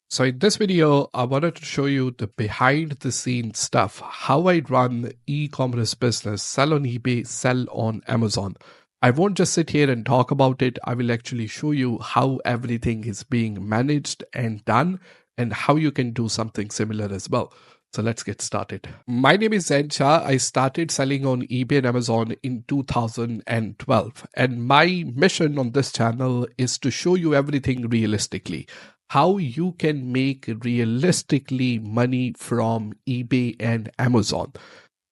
So in this video, I wanted to show you the behind the scenes stuff, how I run e-commerce business, sell on eBay, sell on Amazon. I won't just sit here and talk about it. I will actually show you how everything is being managed and done and how you can do something similar as well. So let's get started. My name is Zain Shah. I started selling on eBay and Amazon in 2012. And my mission on this channel is to show you everything realistically. How you can make realistically money from eBay and Amazon.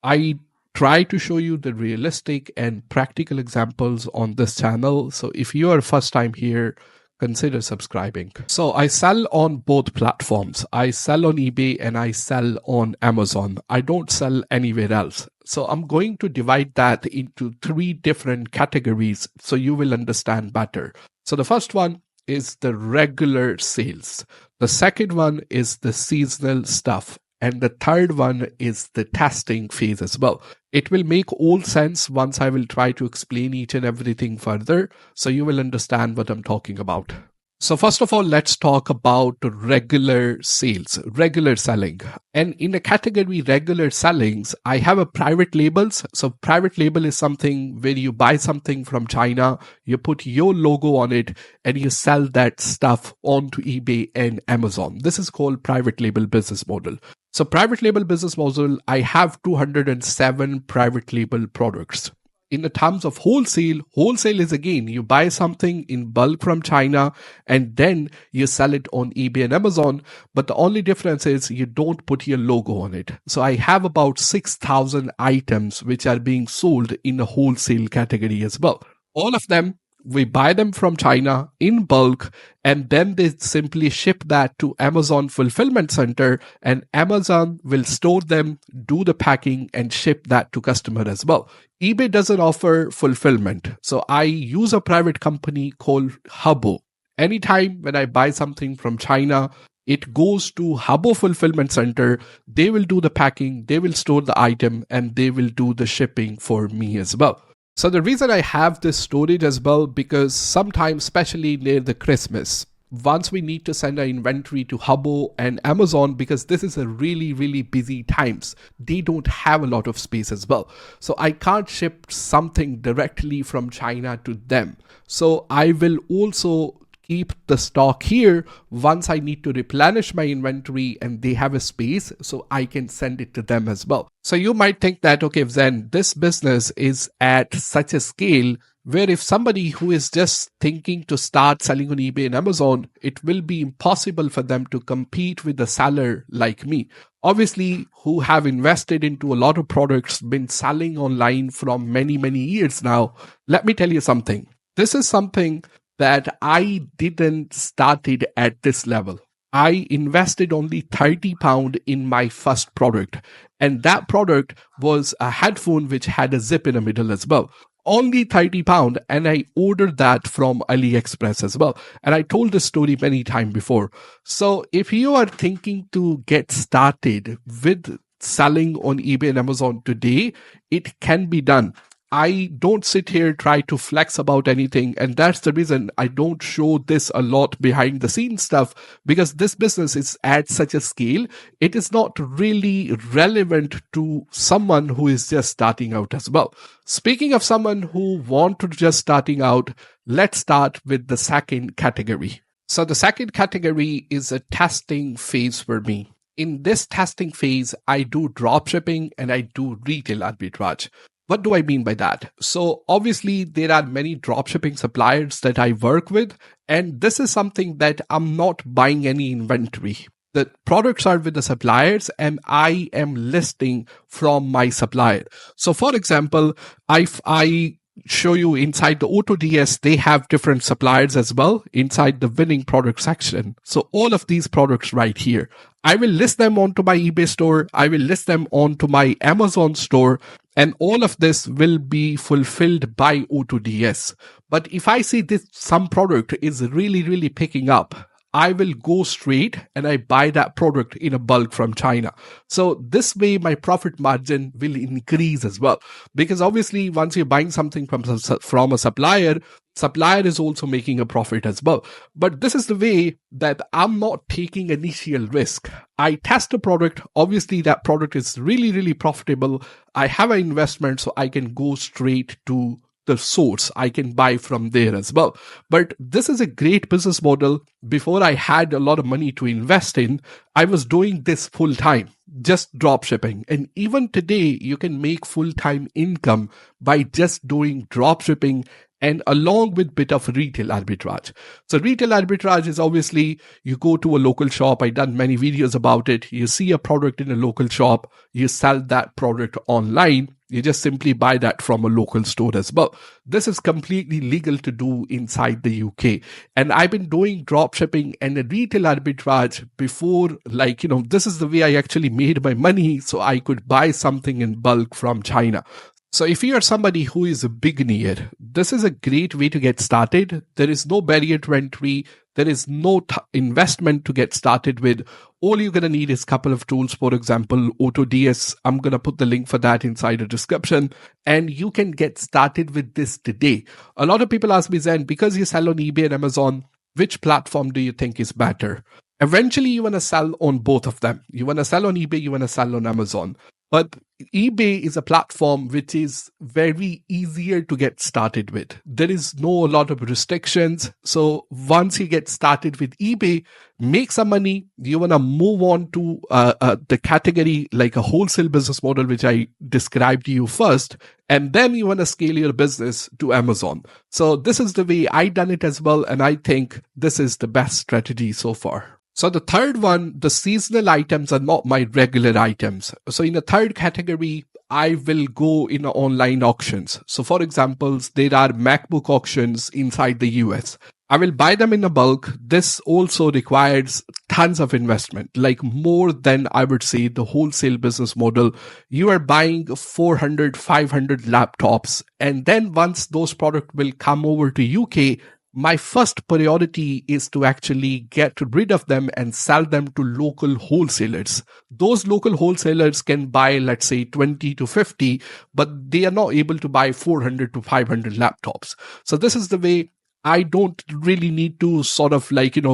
I try to show you the realistic and practical examples on this channel. So if you are first time here, consider subscribing. So I sell on both platforms. I sell on eBay and I sell on Amazon. I don't sell anywhere else. So I'm going to divide that into three different categories so you will understand better. So the first one is the regular sales. The second one is the seasonal stuff. And the third one is the testing phase as well. It will make all sense once I will try to explain each and everything further, so you will understand what I'm talking about. So first of all, let's talk about regular sales, regular selling. And in the category regular sellings, I have a private labels. So private label is something where you buy something from China, you put your logo on it, and you sell that stuff onto eBay and Amazon. This is called private label business model. So private label business model, I have 207 private label products. In the terms of wholesale, wholesale is again, you buy something in bulk from China and then you sell it on eBay and Amazon. But the only difference is you don't put your logo on it. So I have about 6,000 items which are being sold in the wholesale category as well. All of them, we buy them from China in bulk, and then they simply ship that to Amazon fulfillment center, and Amazon will store them, do the packing, and ship that to customer as well. eBay doesn't offer fulfillment. So I use a private company called Hubbo. Anytime when I buy something from China, it goes to Hubbo fulfillment center. They will do the packing, they will store the item, and they will do the shipping for me as well. So the reason I have this storage as well, because sometimes, especially near the Christmas, once we need to send our inventory to Hubbo and Amazon, because this is a really busy times, they don't have a lot of space as well. So I can't ship something directly from China to them. So I will also keep the stock here once I need to replenish my inventory and they have a space, so I can send it to them as well. So you might think that, okay, then this business is at such a scale where if somebody who is just thinking to start selling on eBay and Amazon, it will be impossible for them to compete with a seller like me. Obviously, who have invested into a lot of products, been selling online from many years now. Let me tell you something. This is something that I didn't started at this level. I invested only £30 in my first product. And that product was a headphone which had a zip in the middle as well. Only £30, and I ordered that from AliExpress as well. And I told this story many times before. So if you are thinking to get started with selling on eBay and Amazon today, it can be done. I don't sit here try to flex about anything, and that's the reason I don't show this a lot behind the scenes stuff, because this business is at such a scale, it is not really relevant to someone who is just starting out as well. Speaking of someone who want to just starting out, let's start with the second category. So the second category is a testing phase for me. In this testing phase, I do dropshipping and I do retail arbitrage. What do I mean by that? So obviously there are many dropshipping suppliers that I work with, and this is something that I'm not buying any inventory. The products are with the suppliers and I am listing from my supplier. So for example, I show you inside the Auto-Ds, they have different suppliers as well inside the winning product section. So all of these products right here, I will list them onto my eBay store. I will list them onto my Amazon store. And all of this will be fulfilled by Auto-Ds. But if I see this, some product is really picking up, I will go straight and I buy that product in a bulk from China. So this way my profit margin will increase as well. Because obviously once you're buying something from a supplier is also making a profit as well. But this is the way that I'm not taking initial risk. I test a product. Obviously that product is really, really profitable. I have an investment, so I can go straight to the source. I can buy from there as well. But this is a great business model. Before I had a lot of money to invest in, I was doing this full time, just drop shipping. And even today, you can make full time income by just doing drop shipping and along with bit of retail arbitrage. So retail arbitrage is obviously you go to a local shop. I've done many videos about it. You see a product in a local shop, you sell that product online. You just simply buy that from a local store as well. This is completely legal to do inside the UK. And I've been doing drop shipping and retail arbitrage before, this is the way I actually made my money so I could buy something in bulk from China. So if you are somebody who is a beginner, this is a great way to get started. There is no barrier to entry. There is no investment to get started with. All you're going to need is a couple of tools. For example, Auto-Ds. I'm going to put the link for that inside the description. And you can get started with this today. A lot of people ask me, Zain, because you sell on eBay and Amazon, which platform do you think is better? Eventually, you want to sell on both of them. You want to sell on eBay, you want to sell on Amazon. But eBay is a platform which is very easier to get started with. There is no lot of restrictions. So once you get started with eBay, make some money, you want to move on to the category like a wholesale business model, which I described to you first. And then you want to scale your business to Amazon. So this is the way I done it as well. And I think this is the best strategy so far. So the third one, the seasonal items are not my regular items. So in the third category, I will go in online auctions. So for example, there are MacBook auctions inside the US. I will buy them in a bulk. This also requires tons of investment, like more than I would say the wholesale business model. You are buying 400, 500 laptops. And then once those products will come over to UK, my first priority is to actually get rid of them and sell them to local wholesalers. Those local wholesalers can buy, let's say 20 to 50, but they are not able to buy 400 to 500 laptops. So this is the way. I don't really need to sort of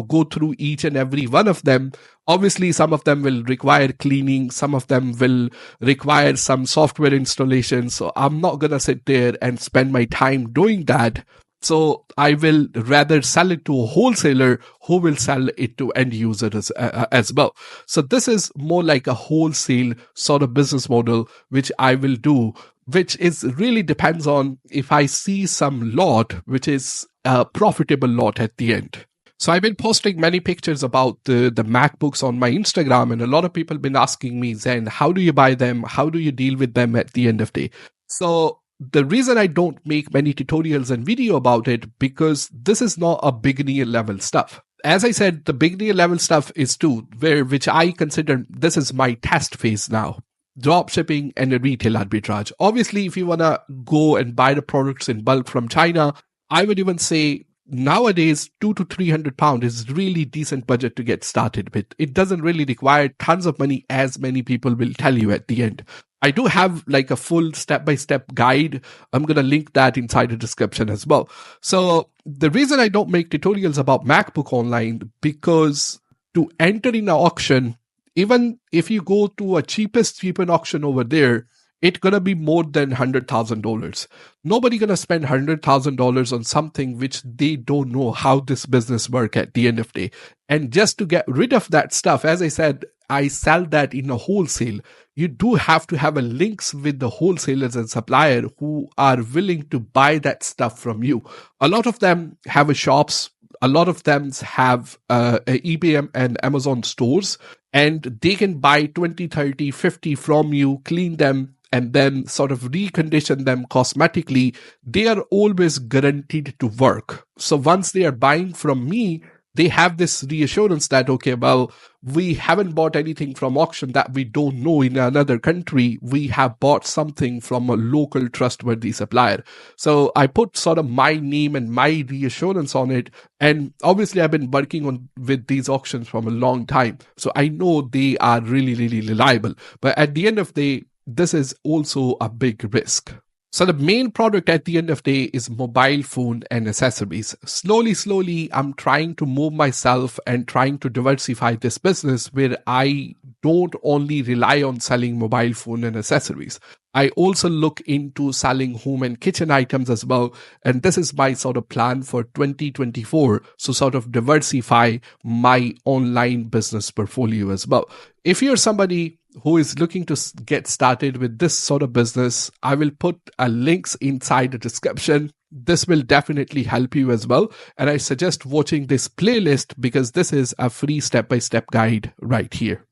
go through each and every one of them. Obviously, some of them will require cleaning. Some of them will require some software installation. So I'm not going to sit there and spend my time doing that. So I will rather sell it to a wholesaler who will sell it to end users as well. So this is more like a wholesale sort of business model, which I will do, which is really depends on if I see some lot, which is a profitable lot at the end. So I've been posting many pictures about the MacBooks on my Instagram, and a lot of people have been asking me, Zain, how do you buy them? How do you deal with them at the end of the day? So the reason I don't make many tutorials and video about it, because this is not a beginner level stuff. As I said, the beginner level stuff is too, which I consider this is my test phase now. Drop shipping and a retail arbitrage. Obviously, if you want to go and buy the products in bulk from China, I would even say nowadays, £200 to £300 is really decent budget to get started with. It doesn't really require tons of money, as many people will tell you at the end. I do have like a full step-by-step guide. I'm going to link that inside the description as well. So the reason I don't make tutorials about MacBook online, because to enter in an auction, even if you go to a cheapest auction over there, it's going to be more than $100,000. Nobody going to spend $100,000 on something which they don't know how this business work at the end of the day. And just to get rid of that stuff, as I said, I sell that in a wholesale. You do have to have a links with the wholesalers and supplier who are willing to buy that stuff from you. A lot of them have a shops. A lot of them have eBay and Amazon stores, and they can buy 20, 30, 50 from you, clean them, and then sort of recondition them cosmetically. They are always guaranteed to work. So once they are buying from me, they have this reassurance that, okay, well, we haven't bought anything from auction that we don't know in another country. We have bought something from a local trustworthy supplier. So I put sort of my name and my reassurance on it. And obviously I've been working on with these auctions from a long time. So I know they are really, really reliable. But at the end of the day, this is also a big risk. So the main product at the end of the day is mobile phone and accessories. Slowly, I'm trying to move myself and trying to diversify this business where I don't only rely on selling mobile phone and accessories. I also look into selling home and kitchen items as well. And this is my sort of plan for 2024. So sort of diversify my online business portfolio as well. If you're somebody who is looking to get started with this sort of business, I will put links inside the description. This will definitely help you as well. And I suggest watching this playlist because this is a free step-by-step guide right here.